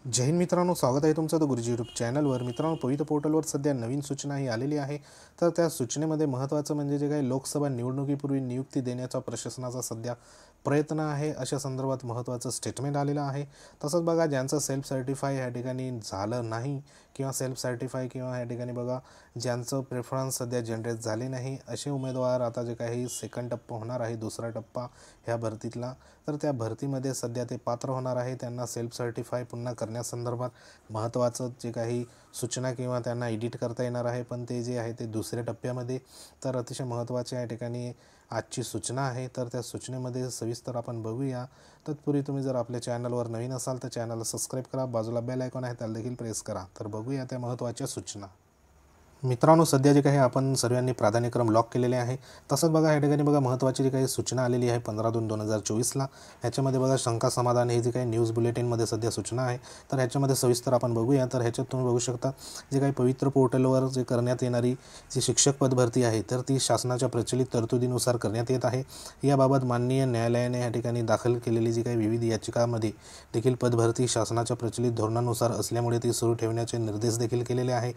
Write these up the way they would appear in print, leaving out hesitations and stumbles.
जय हिंद मित्रांनो, स्वागत आहे तुमचं गुरुजी यूट्यूब चॅनलवर। मित्रांनो, पवित्र पोर्टलवर सध्या नवीन सूचना ही आलेली आहे। तर त्या सूचनेमध्ये महत्त्वाचं म्हणजे जे काही लोकसभा निवडणुकीपूर्वी नियुक्ती देण्याचा प्रशासनाचा सध्या प्रयत्न आहे, अशा संदर्भात महत्त्वाचं स्टेटमेंट आलेलं आहे। तसंच बघा, ज्यांचं सेल्फ सर्टिफाय या ठिकाणी झालं नाही किंवा सेल्फ सर्टिफाय किंवा या ठिकाणी बघा ज्यांचं प्रेफरन्स सध्या जनरेट झाले नाही, असे उमेदवार आता जे काही सेकंड टप्पा होणार आहे, दुसरा टप्पा ह्या भरतीतला, तर त्या भरतीमध्ये सध्या ते पात्र होणार आहे। त्यांना सेल्फ सर्टिफाय पुन्हा करण्यासंदर्भात महत्त्वाचं जे काही सूचना किंवा त्यांना एडिट करता येणार आहे, पण ते जे आहे ते दुसऱ्या टप्प्यामध्ये। तर अतिशय महत्त्वाच्या या ठिकाणी आजची सूचना आहे। तर त्या सूचनेमध्ये सविस्तर आपण बघूया। तत्पूर्वी तुम्ही जर आपल्या चॅनलवर नवीन असाल तर चॅनलला सबस्क्राईब करा, बाजूला बेल आयकॉन आहे त्याला देखील प्रेस करा। तर बघूया त्या महत्त्वाच्या सूचना। मित्रांनो, सध्या जे काही आपण सर्वांनी प्राधान्यक्रम लॉक केलेले आहे। तसंच बघा या ठिकाणी बघा महत्त्वाची जी काही सूचना आलेली आहे 15/2/2024ला, ह्याच्यामध्ये बघा शंका समाधान हे जे काही न्यूज बुलेटिनमध्ये सध्या सूचना आहे, तर ह्याच्यामध्ये सविस्तर आपण बघूया। तर ह्याच्यात तुम्ही बघू शकता जे काही पवित्र पोर्टलवर जे करण्यात येणारी जी शिक्षक पदभरती आहे, तर ती शासनाच्या प्रचलित तरतुदीनुसार करण्यात येत आहे। याबाबत माननीय न्यायालयाने या ठिकाणी दाखल केलेली जी काही विविध याचिकांमध्ये देखील पदभरती शासनाच्या प्रचलित धोरणानुसार असल्यामुळे ती सुरू ठेवण्याचे निर्देश देखील केलेले आहे।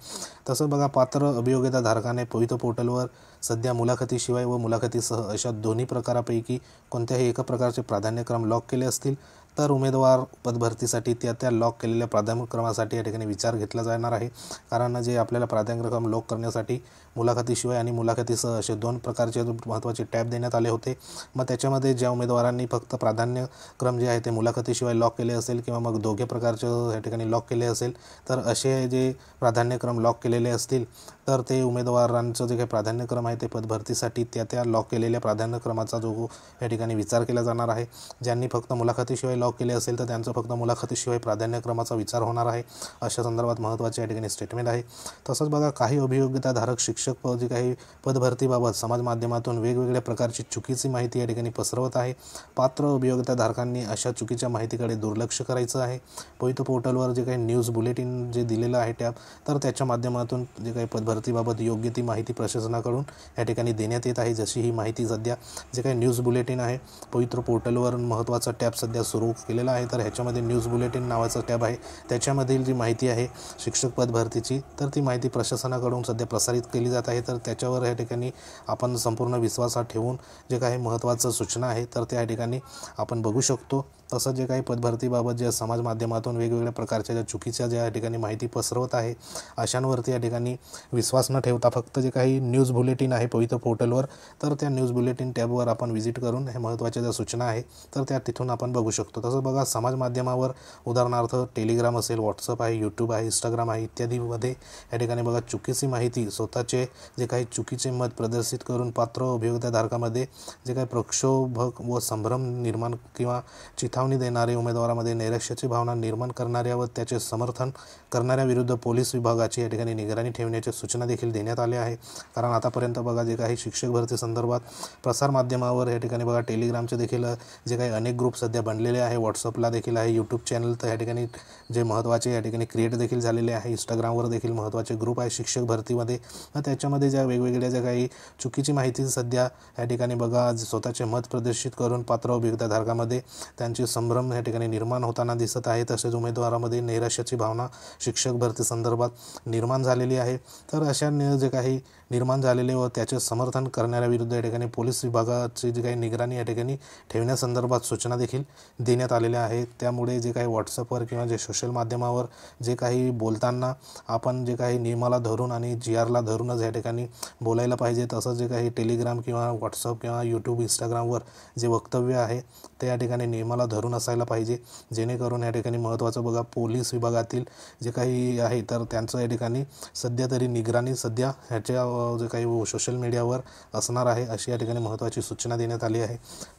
तसंच बघा, पात्र अभियोग्यता धारकाने पवित्र पोर्टलवर सध्या मुलाखतीशिवाय व मुलाखतीसह अशा दोन्ही प्रकारापैकी कोणत्याही एका प्रकारचे प्राधान्यक्रम लॉक केले असतील तर उमेदवार पदभरतीसाठी त्या लॉक केलेल्या प्राधान्यक्रमासाठी या ठिकाणी विचार घेतला जाणार आहे। कारण जे आपल्याला प्राधान्यक्रम लॉक करण्यासाठी मुलाखतीशिवाय आणि मुलाखतीसह असे दोन प्रकारचे महत्त्वाचे टॅब देण्यात आले होते। मग त्याच्यामध्ये ज्या उमेदवारांनी फक्त प्राधान्यक्रम जे आहे ते मुलाखतीशिवाय लॉक केले असेल किंवा मग दोघे प्रकारचे या ठिकाणी लॉक केले असेल, तर असे जे प्राधान्यक्रम लॉक केलेले असतील तर ते उमेदवारांचं जे काही प्राधान्यक्रम आहे ते पदभरतीसाठी त्या लॉक केलेल्या प्राधान्यक्रमाचा जो या ठिकाणी विचार केला जाणार आहे। ज्यांनी फक्त मुलाखतीशिवाय लॉक केले असेल तर त्यांचं फक्त मुलाखतीशिवाय प्राधान्यक्रमाचा विचार होणार आहे, अशा संदर्भात महत्त्वाचे या ठिकाणी स्टेटमेंट आहे। तसंच बघा, काही अभियोग्यताधारक शिक्षक जे काही पदभरतीबाबत समाज माध्यमातून वेगवेगळ्या प्रकारची चुकीची माहिती या ठिकाणी पसरवत आहे। पात्र अभियोग्यताधारकांनी अशा चुकीच्या माहितीकडे दुर्लक्ष करायचं आहे। पवित्र पोर्टलवर जे काही न्यूज बुलेटिन जे दिलेलं आहे टॅब, तर त्याच्या माध्यमातून जे काही पदभरतीबाबत योग्य ती माहिती प्रशासनाकडून या ठिकाणी देण्यात येत आहे। जशी ही माहिती सध्या जे काही न्यूज बुलेटिन आहे पवित्र पोर्टलवर महत्त्वाचा टॅब सध्या सुरू केलेला आहे, तर ह्याच्यामध्ये न्यूज बुलेटिन नावाचा टॅब आहे। त्याच्यामधील जी माहिती आहे शिक्षक पदभरतीची, तर ती माहिती प्रशासनाकडून सध्या प्रसारित केली जात आहे। तर त्याच्यावर या ठिकाणी आपण संपूर्ण विश्वासात ठेवून जे काही महत्त्वाचं सूचना आहे तर त्या ठिकाणी आपण बघू शकतो। तसं जे काही पदभरतीबाबत जे समाज माध्यमातून वेगवेगळ्या प्रकारच्या ज्या चुकीच्या ज्या ठिकाणी माहिती पसरवत आहे, अशांवरती या ठिकाणी विश्वास न ठेवता फक्त जे काही न्यूज बुलेटिन आहे पवित्र पोर्टलवर, तर त्या न्यूज बुलेटिन टॅबवर आपण व्हिजिट करून हे महत्त्वाच्या ज्या सूचना आहे तर त्या तिथून आपण बघू शकतो। तसंच बघा, समाज माध्यमावर उदाहरणार्थ टेलिग्राम असेल, व्हॉट्सअप आहे, यूट्यूब आहे, इंस्टाग्राम आहे इत्यादीमध्ये या ठिकाणी बघा चुकीची माहिती, स्वतःचे जे काही चुकीचे मत प्रदर्शित करून पात्र अभियोग्यताधारकामध्ये जे काही प्रक्षोभ व संभ्रम निर्माण किंवा चिथावणी देणारे, उमेदवारामध्ये नैराश्याची भावना निर्माण करणाऱ्या व त्याचे समर्थन करणाऱ्या विरुद्ध पोलीस विभागाची या ठिकाणी निगराणी ठेवण्याच्या सूचना देखील देण्यात आल्या आहे। कारण आतापर्यंत बघा जे काही शिक्षक भरती संदर्भात प्रसारमाध्यमावर या ठिकाणी बघा टेलिग्रामचे देखील जे काही अनेक ग्रुप सध्या बनलेले आहे, व्हॉट्सअपला देखील आहे, यूट्यूब चॅनल तर या ठिकाणी जे महत्त्वाचे या ठिकाणी क्रिएट देखील झालेले आहे, इंस्टाग्रामवर देखील महत्त्वाचे ग्रुप आहे शिक्षक भरतीमध्ये। तर त्याच्यामध्ये ज्या वेगवेगळ्या ज्या काही चुकीची माहिती सध्या या ठिकाणी बघा स्वतःचे मत प्रदर्शित करून पात्र अभियोग्यताधारकामध्ये त्यांची संभ्रम या ठिकाणी निर्माण होताना दिसत आहे। तसेच उमेदवारामध्ये नैराश्याची भावना शिक्षक भरती संदर्भात निर्माण झालेली आहे। तर अशा जे काही निर्माण झालेले व त्याचे समर्थन करणाऱ्या विरुद्ध या ठिकाणी पोलीस विभागाची जी काही निगराणी या ठिकाणी ठेवण्यासंदर्भात सूचना देखील देण्यात आलेल्या आहेत। त्यामुळे जे काही व्हॉट्सअपवर किंवा जे सोशल माध्यमावर जे काही बोलताना आपण जे काही नियमाला धरून आणि GRला धरूनच या ठिकाणी बोलायला पाहिजे, तसंच जे काही टेलिग्राम किंवा व्हॉट्सअप किंवा यूट्यूब, इंस्टाग्रामवर जे वक्तव्य आहे ते या ठिकाणी नियमाला धरून असायला पाहिजे, जेणेकरून या ठिकाणी महत्त्वाचं बघा पोलीस विभागातील जे काही आहे तर त्यांचं या ठिकाणी सध्या तरी निगराणी सध्या ह्याच्या जे काही सोशल मीडियावर असणार आहे, अशी या ठिकाणी महत्त्वाची सूचना देण्यात आली आहे।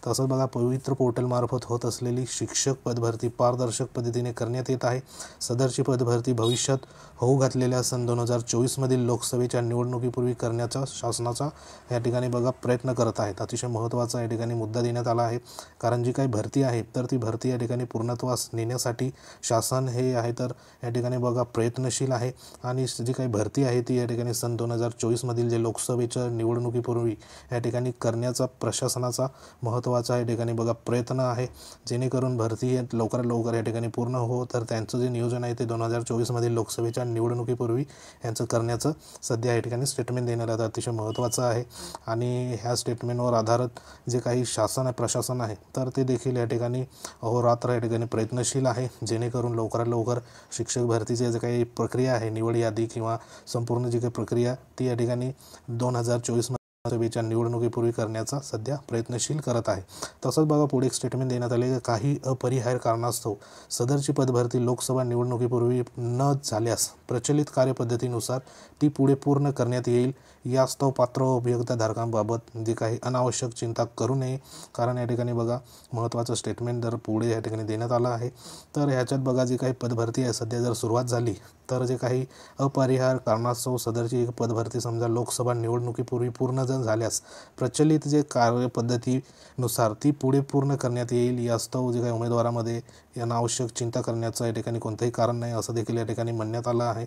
तसंच बघा, पवित्र पोर्टलमार्फत होत असलेली शिक्षक पदभरती पारदर्शक पद्धतीने करण्यात येत आहे। सदरची पदभरती भविष्यात होऊ घातलेल्या सन 2024मधील लोकसभेच्या निवडणुकीपूर्वी करण्याचा शासनाचा या ठिकाणी बघा प्रयत्न करत आहेत। अतिशय महत्त्वाचा या ठिकाणी मुद्दा देण्यात आला आहे। कारण जी काही भरती आहे तर ती भरती या ठिकाणी पूर्णत्वास नेण्यासाठी शासन हे आहे तर या ठिकाणी बघा प्रयत्नशील आहे आणि जी काही भरती आहे ती या ठिकाणी सन 2024मधील जे लोकसभेच्या निवडणुकीपूर्वी या ठिकाणी करण्याचा प्रशासनाचा महत्त्वाचा या ठिकाणी बघा प्रयत्न आहे, जेणेकरून भरती लवकरात लवकर या ठिकाणी पूर्ण हो. तर त्यांचं जे नियोजन आहे ते 2024मधील लोकसभेच्या निवडणुकीपूर्वी यांचं करण्याचं सध्या या ठिकाणी स्टेटमेंट देण्यात आलं अतिशय महत्त्वाचं आहे. आणि ह्या स्टेटमेंटवर आधारित जे काही शासन आहे प्रशासन आहे तर ते देखील या ठिकाणी अहोरात्र या ठिकाणी प्रयत्नशील आहे, जेणेकरून लवकरात लवकर शिक्षक भरतीची जे काही प्रक्रिया आहे निवड यादी किंवा संपूर्ण जी काही प्रक्रिया ती या ठिकाणी 2024 सभेच्या निवडणुकीपूर्वी करण्याचा सध्या प्रयत्नशील करत आहे. तसंच बघा पुढे एक स्टेटमेंट देण्यात आले की काही अपरिहार्य कारणास्तव सदरची पदभरती लोकसभा निवडणुकीपूर्वी न झाल्यास प्रचलित कार्यपद्धतीनुसार ती पुढे पूर्ण करण्यात येईल. यास्तव पात्र अभियोक्ताधारकांबाबत जे काही अनावश्यक चिंता करू नये, कारण या ठिकाणी बघा महत्त्वाचं स्टेटमेंट जर पुढे या ठिकाणी देण्यात आलं आहे. तर ह्याच्यात बघा जी काही पदभरती आहे सध्या जर सुरुवात झाली तर जे काही अपरिहार्य कारणास्तव सदरची एक पदभरती समजा लोकसभा निवडणुकीपूर्वी पूर्ण जर झाल्यास प्रचलित जे कार्यपद्धतीनुसार ती पुढे पूर्ण करण्यात येईल. यास्तव जे काही उमेदवारामध्ये अनावश्यक चिंता करण्याचं या ठिकाणी कोणतंही कारण नाही असं देखील या ठिकाणी म्हणण्यात आलं आहे.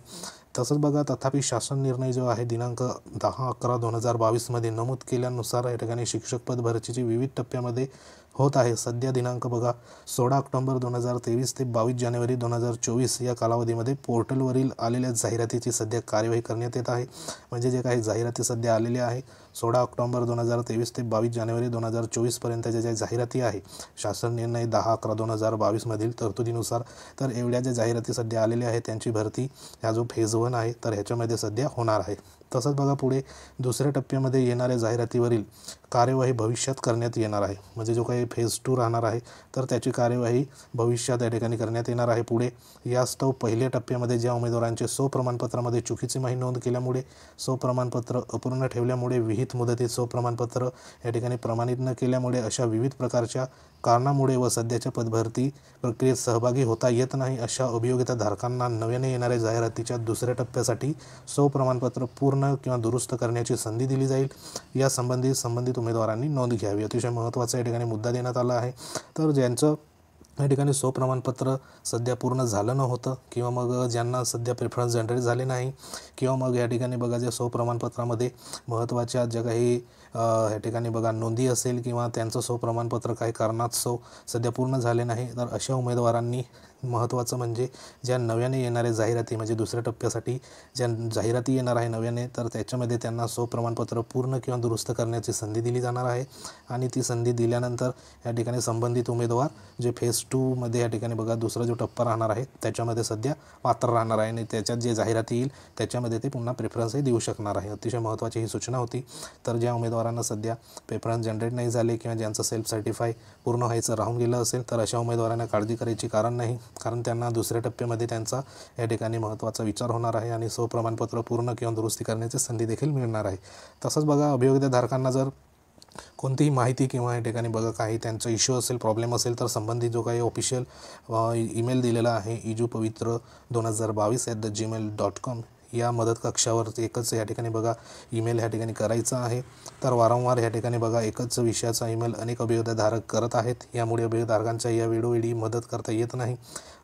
तसंच बघा तथापि शासन निर्णय जो आहे दिनांक 10/11/2022मध्ये नमूद केल्यानुसार या ठिकाणी शिक्षक पद भरतीची विविध टप्प्यामध्ये होत आहे. सध्या दिनांक बघा 16 ऑक्टोबर 2023 ते 22 जानेवारी 2024 या कालावधीमध्ये पोर्टलवरील आलेल्या जाहिरातीची सध्या कार्यवाही करण्यात येत आहे. म्हणजे जे काही जाहिराती सध्या आलेल्या आहे 16 ऑक्टोबर 2023 ते 22 जानेवारी 2024पर्यंतच्या ज्या जाहिराती आहे शासन निर्णय 10/11/2022मधील तरतुदीनुसार, तर एवढ्या ज्या जाहिराती सध्या आलेल्या आहेत त्यांची भरती ह्या जो फेज 1 आहे तर ह्याच्यामध्ये सध्या होणार आहे. तसंच बघा पुढे दुसऱ्या टप्प्यामध्ये येणाऱ्या जाहिरातीवरील कार्यवाही भविष्यात करण्यात येणार आहे. म्हणजे जो काही फेज 2 राहणार आहे तर त्याची कार्यवाही भविष्यात या ठिकाणी करण्यात येणार आहे. पुढे यास्तव पहिल्या टप्प्यामध्ये ज्या उमेदवारांचे स्वप्रमाणपत्रामध्ये चुकीची माहिती नोंद केल्यामुळे, स्वप्रमाणपत्र अपूर्ण ठेवल्यामुळे, विहित मुदतीत स्वप्रमाणपत्र या ठिकाणी प्रमाणित न केल्यामुळे अशा विविध प्रकारच्या कारणामुळे व सध्याच्या पदभरती प्रक्रियेत सहभागी होता येत नाही अशा अभियोगिताधारकांना नव्याने येणाऱ्या जाहिरातीच्या दुसऱ्या टप्प्यासाठी स्वप्रमाणपत्र पूर्ण किंवा दुरुस्त करण्याची संधी दिली जाईल. या संबंधित उमेदवारांनी नोंद घ्यावी. अतिशय महत्त्वाचा या ठिकाणी मुद्दा देण्यात आला आहे. तर ज्यांचं या ठिकाणी स्वप्रमाणपत्र सध्या पूर्ण झालं नव्हतं किंवा मग ज्यांना सध्या प्रेफरन्स जनरेट झाले नाही किंवा मग या ठिकाणी बघा ज्या स्वप्रमाणपत्रामध्ये महत्त्वाच्या ज्या काही या ठिकाणी बघा नोंदी असेल किंवा त्यांचं स्वप्रमाणपत्र काही कारणास्तव सध्या पूर्ण झाले नाही, तर अशा उमेदवारांनी महत्त्वाचं म्हणजे ज्या नव्याने येणाऱ्या जाहिराती म्हणजे दुसऱ्या टप्प्यासाठी ज्या जाहिराती येणार आहे नव्याने, तर त्याच्यामध्ये त्यांना स्वप्रमाणपत्र पूर्ण किंवा दुरुस्त करण्याची संधी दिली जाणार आहे. आणि ती संधी दिल्यानंतर या ठिकाणी संबंधित उमेदवार जे फेज 2मध्ये या ठिकाणी बघा दुसरा जो टप्पा राहणार आहे त्याच्यामध्ये सध्या पात्र राहणार आहे आणि त्याच्यात जे जाहिराती येईल त्याच्यामध्ये ते पुन्हा प्रेफरन्सही देऊ शकणार आहे. अतिशय महत्त्वाची ही सूचना होती. तर ज्या उमेदवारांना सध्या प्रेफरन्स जनरेट नाही झाले किंवा ज्यांचं सेल्फ सर्टिफाय पूर्ण व्हायचं राहून गेलं असेल तर अशा उमेदवारांना काळजी करायची कारण नाही, कारण त्यांना दुसऱ्या टप्प्यामध्ये त्यांचा या ठिकाणी महत्त्वाचा विचार होणार आहे आणि स्वप्रमाणपत्र पूर्ण किंवा दुरुस्ती करण्याची संधी देखील मिळणार आहे. तसंच बघा अभियोगिताधारकांना जर कोणतीही माहिती किंवा या ठिकाणी बघा काही त्यांचा इश्यू असेल, प्रॉब्लेम असेल तर संबंधित जो काही ऑफिशियल ईमेल दिलेला आहे ijupavitra2022@gmail.com या मदत कक्षावर एकच या ठिकाणी बघा ईमेल ह्या ठिकाणी करायचा आहे. तर वारंवार ह्या ठिकाणी बघा एकच विषयाचा ईमेल अनेक अभियोगिताधारक करत आहेत. यामुळे अभियोगिताधारकांच्या या वेळोवेळी मदत करता येत नाही.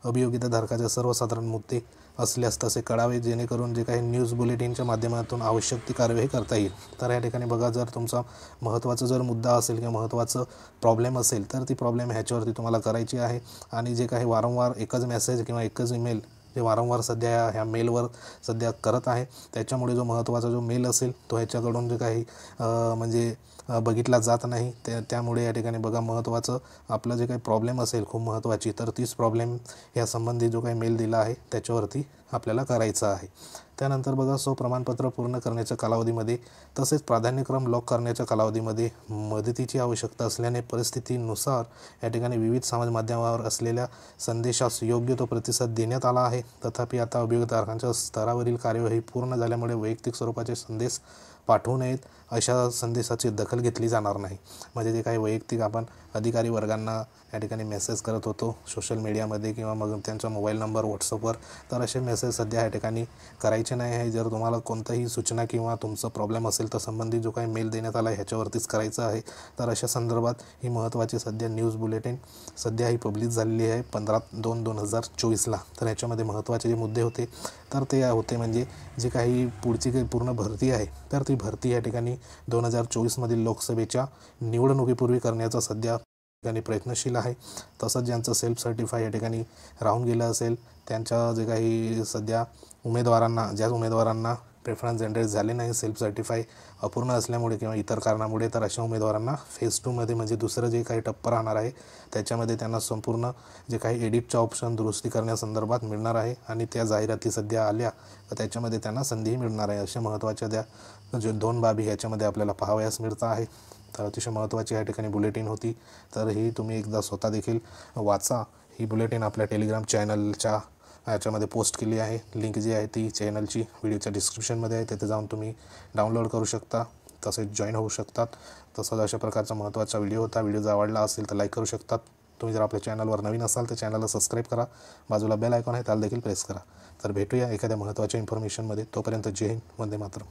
अभियोगिताधारकाचे सर्वसाधारण मुद्दे असल्यास तसे कळावे, जेणेकरून जे काही न्यूज बुलेटिनच्या माध्यमातून आवश्यक ती कार्यवाही करता येईल. तर या ठिकाणी बघा जर तुमचा महत्त्वाचा जर मुद्दा असेल किंवा महत्त्वाचं प्रॉब्लेम असेल तर ती प्रॉब्लेम ह्याच्यावरती तुम्हाला करायची आहे. आणि जे काही वारंवार एकच मेसेज किंवा एकच ईमेल जे वारंवार सध्या ह्या मेलवर सध्या करत आहे त्याच्यामुळे जो महत्त्वाचा जो मेल असेल तो ह्याच्याकडून जे काही म्हणजे बघितला जात नाही. त्यामुळे या ठिकाणी बघा महत्त्वाचं आपलं जे काही प्रॉब्लेम असेल खूप महत्त्वाची तर तीच प्रॉब्लेम या संबंधी जो काही मेल दिला आहे त्याच्यावरती आपल्याला करायचं आहे. त्यानंतर बघा स्वप्रमाणपत्र पूर्ण करण्याच्या कालावधीमध्ये तसेच प्राधान्यक्रम लॉक करण्याच्या कालावधीमध्ये मदतीची आवश्यकता असल्याने परिस्थितीनुसार या ठिकाणी विविध समाज माध्यमावर असलेल्या संदेशास योग्य तो प्रतिसाद देण्यात आला आहे. तथापि आता अभियोगिताधारकांच्या स्तरावरील कार्यवाही पूर्ण झाल्यामुळे वैयक्तिक स्वरूपाचे संदेश पाठवू नयेत अशा संदेशाची दखल घेतली जाणार नाही. म्हणजे जे काही वैयक्तिक आपण अधिकारी वर्गांना या ठिकाणी मेसेज करत होतो सोशल मीडियामध्ये किंवा मग त्यांचा मोबाईल नंबर व्हॉट्सअपवर, तर असे मेसेज सध्या या ठिकाणी करायचे नाही आहे. जर तुम्हाला कोणताही सूचना किंवा तुमचं प्रॉब्लेम असेल तर संबंधित जो काही मेल देण्यात आला आहे ह्याच्यावरतीच करायचं आहे. तर अशा संदर्भात ही महत्त्वाची सध्या न्यूज बुलेटिन सध्या ही पब्लिश झालेली आहे 15/2/2024ला. तर याच्यामध्ये महत्त्वाचे जे मुद्दे होते तर ते होते म्हणजे जे काही पुढची काही पूर्ण भरती आहे तर ती भरती या ठिकाणी 2024मधील लोकसभेच्या निवडणुकीपूर्वी करण्याचा सध्या ठिकाणी प्रयत्नशील आहे. तसंच ज्यांचं सेल्फ सर्टिफाय या ठिकाणी राहून गेलं असेल त्यांच्या जे काही सध्या ज्या उमेदवारांना प्रेफरन्स जनरेट झाले नाही सेल्फ सर्टिफाय अपूर्ण असल्यामुळे किंवा इतर कारणामुळे, तर अशा उमेदवारांना फेज 2मध्ये म्हणजे दुसरं जे काही टप्पा राहणार आहे त्याच्यामध्ये त्यांना संपूर्ण जे काही एडिटचा ऑप्शन दुरुस्ती करण्यासंदर्भात मिळणार आहे आणि त्या जाहिराती सध्या आल्या तर त्याच्यामध्ये त्यांना संधीही मिळणार आहे. अशा महत्त्वाच्या जे 2 बाबी ह्याच्यामध्ये आपल्याला पाहावयास मिळत आहे. तर अतिशय महत्त्वाची या ठिकाणी बुलेटिन होती. तर ही तुम्ही एकदा स्वतः देखील वाचा. ही बुलेटिन आपल्या टेलिग्राम चॅनलच्या याच्यामध्ये पोस्ट केली आहे. लिंक जी आहे ती चॅनलची व्हिडिओच्या डिस्क्रिप्शनमध्ये आहे, तिथे जाऊन तुम्ही डाउनलोड करू शकता, तसेच जॉईन होऊ शकतात. तसंच अशा प्रकारचा महत्त्वाचा व्हिडिओ होता. व्हिडिओ जर आवडला असेल तर लाईक करू शकतात. तुम्ही जर आपल्या चॅनलवर नवीन असाल तर चॅनलला सबस्क्राईब करा. बाजूला बेल आयकॉन आहे त्याला देखील प्रेस करा. तर भेटूया एखाद्या महत्त्वाच्या इन्फॉर्मेशनमध्ये. तोपर्यंत जय हिंद, वंदे मातरम.